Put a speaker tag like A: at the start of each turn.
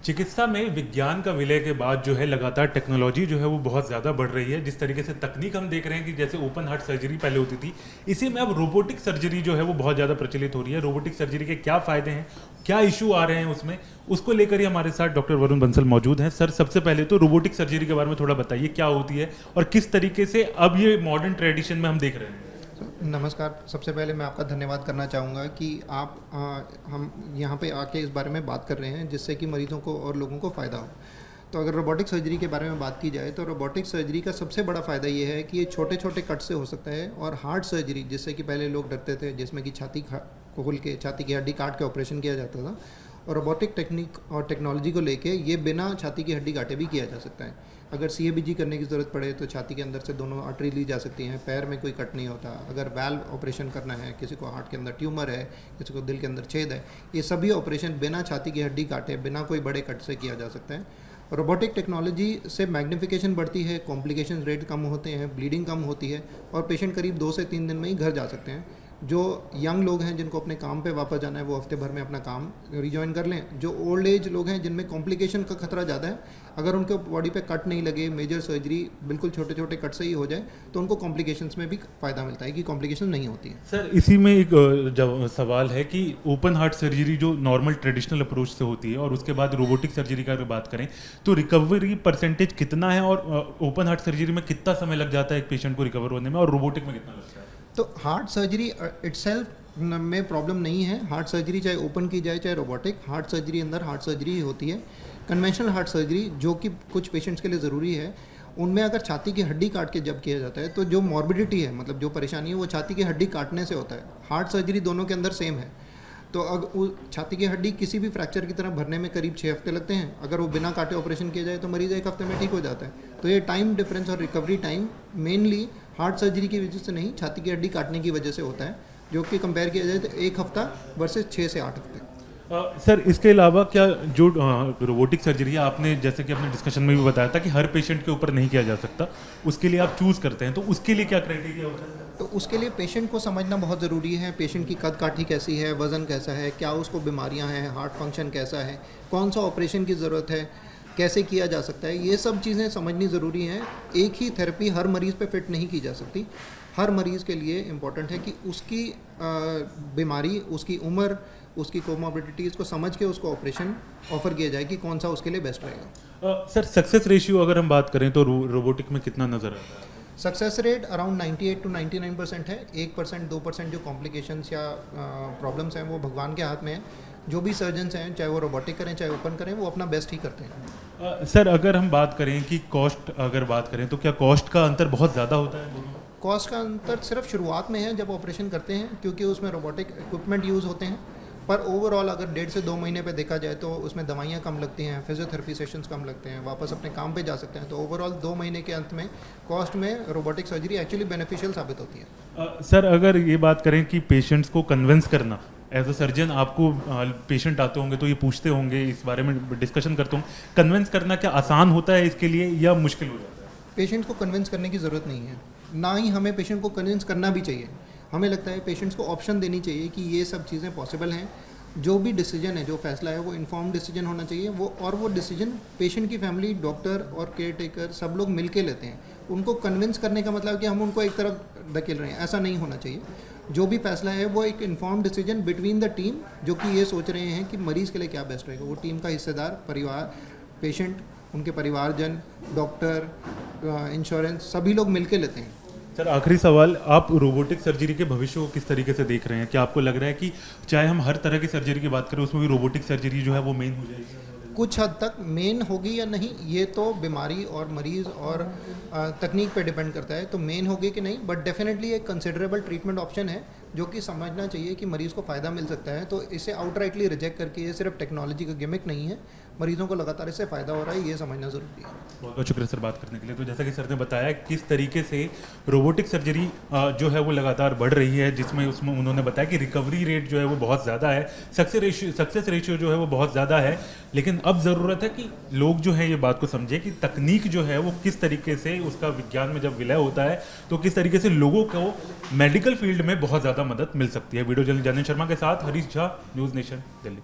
A: चिकित्सा में विज्ञान का विलय के बाद जो है लगातार टेक्नोलॉजी जो है वो बहुत ज़्यादा बढ़ रही है। जिस तरीके से तकनीक हम देख रहे हैं कि जैसे ओपन हार्ट सर्जरी पहले होती थी, इसी में अब रोबोटिक सर्जरी जो है वो बहुत ज़्यादा प्रचलित हो रही है। रोबोटिक सर्जरी के क्या फ़ायदे हैं, क्या इशू आ रहे हैं उसमें, उसको लेकर ही हमारे साथ डॉक्टर वरुण बंसल मौजूद हैं। सर, सबसे पहले तो रोबोटिक सर्जरी के बारे में थोड़ा बताइए, क्या होती है और किस तरीके से अब ये मॉडर्न ट्रेडिशन में हम देख रहे हैं।
B: नमस्कार। सबसे पहले मैं आपका धन्यवाद करना चाहूँगा कि आप हम यहाँ पे आके इस बारे में बात कर रहे हैं जिससे कि मरीजों को और लोगों को फ़ायदा हो। तो अगर रोबोटिक सर्जरी के बारे में बात की जाए तो रोबोटिक सर्जरी का सबसे बड़ा फ़ायदा ये है कि ये छोटे छोटे कट से हो सकता है। और हार्ट सर्जरी, जिससे कि पहले लोग डरते थे, जिसमें कि छाती खोल के छाती की हड्डी काट के ऑपरेशन किया जाता था, और रोबोटिक टेक्निक और टेक्नोलॉजी को लेके ये बिना छाती की हड्डी काटे भी किया जा सकता है। अगर CABG करने की ज़रूरत पड़े तो छाती के अंदर से दोनों आर्टरी ली जा सकती हैं, पैर में कोई कट नहीं होता। अगर वाल्व ऑपरेशन करना है, किसी को हार्ट के अंदर ट्यूमर है, किसी को दिल के अंदर छेद है, ये सभी ऑपरेशन बिना छाती की हड्डी काटे, बिना कोई बड़े कट से किया जा सकता है। रोबोटिक टेक्नोलॉजी से मैग्नीफिकेशन बढ़ती है, कॉम्प्लिकेशन रेट कम होते हैं, ब्लीडिंग कम होती है और पेशेंट करीब 2 से 3 दिन में ही घर जा सकते हैं। जो यंग लोग हैं जिनको अपने काम पे वापस जाना है, वो हफ्ते भर में अपना काम रिजॉइन कर लें। जो ओल्ड एज लोग हैं जिनमें कॉम्प्लिकेशन का खतरा ज़्यादा है, अगर उनके बॉडी पे कट नहीं लगे, मेजर सर्जरी बिल्कुल छोटे छोटे कट से ही हो जाए, तो उनको कॉम्प्लिकेशंस में भी फ़ायदा मिलता है कि कॉम्प्लिकेशन नहीं होती है।
A: सर, इसी में एक सवाल है कि ओपन हार्ट सर्जरी जो नॉर्मल ट्रेडिशनल अप्रोच से होती है और उसके बाद रोबोटिक सर्जरी का अगर बात करें तो रिकवरी परसेंटेज कितना है और ओपन हार्ट सर्जरी में कितना समय लग जाता है एक पेशेंट को रिकवर होने में और रोबोटिक में कितना लगता है?
B: तो हार्ट सर्जरी इटसेल्फ में प्रॉब्लम नहीं है। हार्ट सर्जरी चाहे ओपन की जाए चाहे रोबोटिक, हार्ट सर्जरी अंदर हार्ट सर्जरी ही होती है। कन्वेंशनल हार्ट सर्जरी जो कि कुछ पेशेंट्स के लिए ज़रूरी है, उनमें अगर छाती की हड्डी काट के जब किया जाता है तो जो मॉर्बिडिटी है, मतलब जो परेशानी है, वो छाती की हड्डी काटने से होता है। हार्ट सर्जरी दोनों के अंदर सेम है। तो अगर छाती की हड्डी किसी भी फ्रैक्चर की तरह भरने में करीब 6 हफ्ते लगते हैं, अगर वो बिना काटे ऑपरेशन किया जाए तो मरीज़ 1 हफ्ते में ठीक हो जाता है। तो ये टाइम डिफरेंस और recovery time mainly heart surgery की वजह से नहीं, छाती की हड्डी काटने की वजह से होता है, जो कि कंपेयर किया जाए तो 1 हफ्ता वर्सेस 6 से 8 हफ्ते।
A: सर, इसके अलावा क्या जो रोबोटिक सर्जरी है, आपने जैसे कि अपने डिस्कशन में भी बताया था कि हर पेशेंट के ऊपर नहीं किया जा सकता, उसके लिए आप चूज़ करते हैं, तो उसके लिए क्या क्राइटेरिया होता है?
B: तो उसके लिए पेशेंट को समझना बहुत ज़रूरी है। पेशेंट की कद काठी कैसी है, वज़न कैसा है, क्या उसको बीमारियां हैं, हार्ट फंक्शन कैसा है, कौन सा ऑपरेशन की ज़रूरत है, कैसे किया जा सकता है, ये सब चीज़ें समझनी ज़रूरी हैं। एक ही थेरेपी हर मरीज़ पे फिट नहीं की जा सकती। हर मरीज़ के लिए इम्पॉर्टेंट है कि उसकी बीमारी, उसकी उम्र, उसकी कोमॉर्बिडिटीज़ को समझ के उसको ऑपरेशन ऑफर किया जाए कि कौन सा उसके लिए बेस्ट रहेगा।
A: सर, सक्सेस रेशियो अगर हम बात करें तो रोबोटिक में कितना नज़र आता है?
B: सक्सेस रेट अराउंड 98 to 99% है। 1% 2% जो कॉम्प्लिकेशंस या प्रॉब्लम्स हैं वो भगवान के हाथ में है। जो भी सर्जन्स हैं, चाहे वो रोबोटिक करें चाहे ओपन करें, वो अपना बेस्ट ही करते हैं।
A: सर, अगर हम बात करें कि कॉस्ट अगर बात करें तो क्या कॉस्ट का अंतर बहुत ज़्यादा होता है?
B: कॉस्ट का अंतर सिर्फ शुरुआत में है जब ऑपरेशन करते हैं, क्योंकि उसमें रोबोटिक इक्विपमेंट यूज़ होते हैं। पर ओवरऑल अगर 1.5 से 2 महीने पे देखा जाए तो उसमें दवाइयाँ कम लगती हैं, फिजियोथेरेपी सेशंस कम लगते हैं, वापस अपने काम पे जा सकते हैं। तो ओवरऑल 2 महीने के अंत में कॉस्ट में रोबोटिक सर्जरी एक्चुअली बेनिफिशियल साबित होती है।
A: सर, अगर ये बात करें कि पेशेंट्स को कन्विंस करना, एज अ सर्जन आपको पेशेंट आते होंगे तो ये पूछते होंगे, इस बारे में डिस्कशन करते होंगे, कन्विंस करना क्या आसान होता है इसके लिए या मुश्किल हो जाता है?
B: पेशेंट को कन्विंस करने की ज़रूरत नहीं है, ना ही हमें पेशेंट को कन्विंस करना भी चाहिए। हमें लगता है पेशेंट्स को ऑप्शन देनी चाहिए कि ये सब चीज़ें पॉसिबल हैं। जो भी डिसीजन है, जो फैसला है, वो इन्फॉर्म्ड डिसीजन होना चाहिए। वो डिसीजन पेशेंट की फैमिली, डॉक्टर और केयर टेकर सब लोग मिल के लेते हैं। उनको कन्विंस करने का मतलब कि हम उनको एक तरफ धकेल रहे हैं, ऐसा नहीं होना चाहिए। जो भी फैसला है वो एक informed decision between the team, जो कि ये सोच रहे हैं कि मरीज़ के लिए क्या बेस्ट रहेगा। वो टीम का हिस्सेदार, परिवार, पेशेंट, उनके परिवारजन, डॉक्टर, इंश्योरेंस, सभी लोग मिल के लेते हैं।
A: सर, आखिरी सवाल, आप रोबोटिक सर्जरी के भविष्य को किस तरीके से देख रहे हैं? क्या आपको लग रहा है कि चाहे हम हर तरह की सर्जरी की बात करें उसमें भी रोबोटिक सर्जरी जो है वो मेन हो जाएगी?
B: कुछ हद तक मेन होगी या नहीं, ये तो बीमारी और मरीज़ और तकनीक पे डिपेंड करता है। तो मेन होगी कि नहीं, बट डेफिनेटली एक कंसिडरेबल ट्रीटमेंट ऑप्शन है, जो कि समझना चाहिए कि मरीज़ को फ़ायदा मिल सकता है। तो इसे आउटराइटली रिजेक्ट करके, ये सिर्फ टेक्नोलॉजी का गिमिक नहीं है, मरीजों को लगातार इससे फ़ायदा हो रहा है, ये समझना ज़रूरी है।
A: बहुत बहुत शुक्रिया सर बात करने के लिए। तो जैसा कि सर ने बताया किस तरीके से रोबोटिक सर्जरी जो है वो लगातार बढ़ रही है, जिसमें उसमें उन्होंने बताया कि रिकवरी रेट जो है वो बहुत ज़्यादा है, सक्सेस रेशियो जो है वो बहुत ज़्यादा है। लेकिन अब ज़रूरत है कि लोग जो है ये बात को समझे कि तकनीक जो है वो किस तरीके से, उसका विज्ञान में जब विलय होता है तो किस तरीके से लोगों को मेडिकल फील्ड में बहुत ज़्यादा मदद मिल सकती है। वीडियो जर्नलिस्ट जानी शर्मा के साथ हरीश झा, न्यूज़ नेशन, दिल्ली।